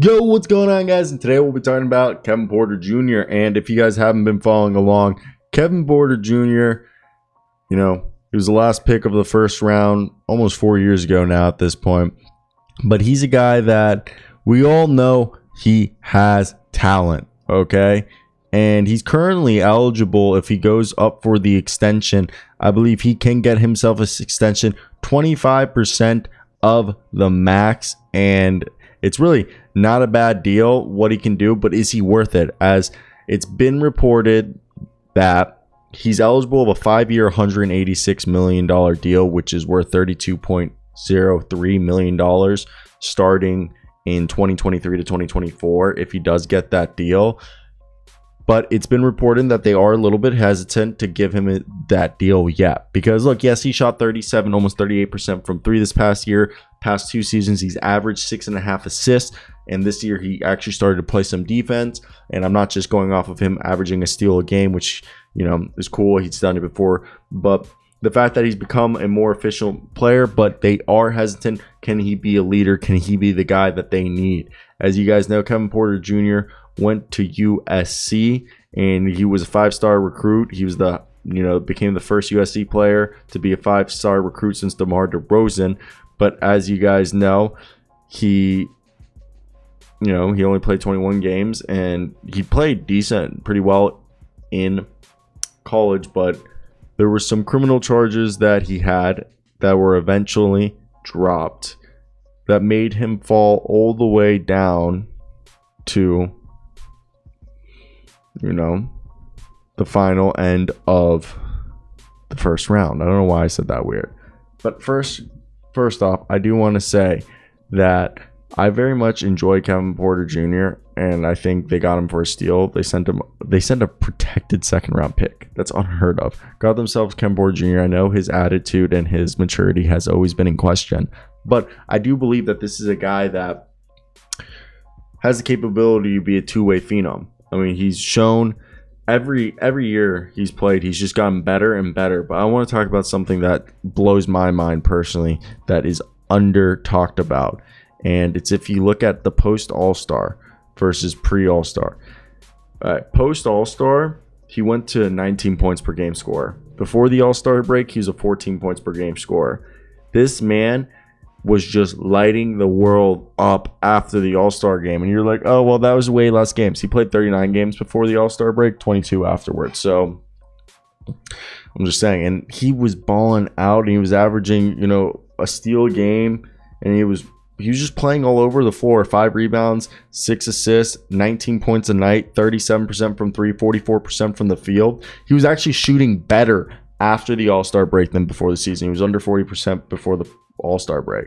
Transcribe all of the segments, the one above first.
Yo, what's going on, guys? And today we'll be talking about Kevin Porter Jr. And if you guys haven't been following along, Kevin Porter Jr., he was the last pick of the first round almost 4 years ago now at this point. But he's a guy that we all know he has talent, okay? And he's currently eligible if he goes up for the extension. I believe he can get himself an extension 25% of the max, and it's really not a bad deal what he can do, but is he worth it? As it's been reported that he's eligible of a 5-year, $186 million deal, which is worth $32.03 million starting in 2023 to 2024 if he does get that deal. But it's been reported that they are a little bit hesitant to give him that deal yet. Because, look, yes, he shot 37, almost 38% from three this past year. Past 2 seasons, he's averaged 6.5 assists. And this year, he actually started to play some defense. And I'm not just going off of him averaging a steal a game, which, is cool. He's done it before. But the fact that he's become a more efficient player, but they are hesitant. Can he be a leader? Can he be the guy that they need? As you guys know, Kevin Porter Jr. went to USC, and he was a 5-star recruit. He was became the first USC player to be a 5-star recruit since DeMar DeRozan. But as you guys know, he only played 21 games, and he played decent, pretty well in college, but there were some criminal charges that he had that were eventually dropped that made him fall all the way down to the final end of the first round. I don't know why I said that weird. But first off, I do want to say that I very much enjoy Kevin Porter Jr. and I think they got him for a steal. They sent a protected second-round pick. That's unheard of. Got themselves Kevin Porter Jr. I know his attitude and his maturity has always been in question, but I do believe that this is a guy that has the capability to be a two-way phenom. I mean, he's shown every year he's played, he's just gotten better and better. But I want to talk about something that blows my mind personally, that is under talked about. And it's if you look at the post All-Star versus pre All-Star. Post All-Star, he went to 19 points per game scorer. Before the All-Star break, he was a 14 points per game scorer. This man was just lighting the world up after the All-Star game. And you're like, oh, well, that was way less games. He played 39 games before the All-Star break, 22 afterwards. So I'm just saying. And he was balling out, and he was averaging, a steal a game. And he was just playing all over the floor. 5 rebounds, 6 assists, 19 points a night, 37% from 3, 44% from the field. He was actually shooting better after the All-Star break than before the season. He was under 40% before the All-Star break.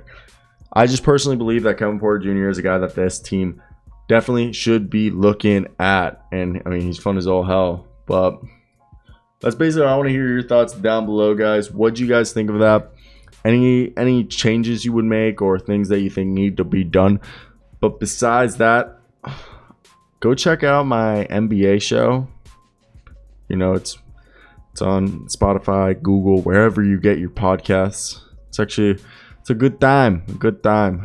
I just personally believe that Kevin Porter Jr. is a guy that this team definitely should be looking at. And I mean, he's fun as all hell. But that's basically, I want to hear your thoughts down below, guys. What do you guys think of that? Any changes you would make or things that you think need to be done? But besides that, go check out my NBA show. It's on Spotify, Google, wherever you get your podcasts. It's a good time.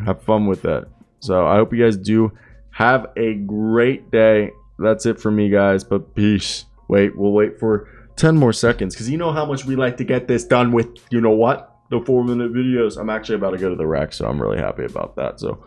Have fun with it. So I hope you guys do have a great day. That's it for me, guys. But peace. We'll wait for 10 more seconds because you know how much we like to get this done with, the 4-minute videos. I'm actually about to go to the rec, so I'm really happy about that. So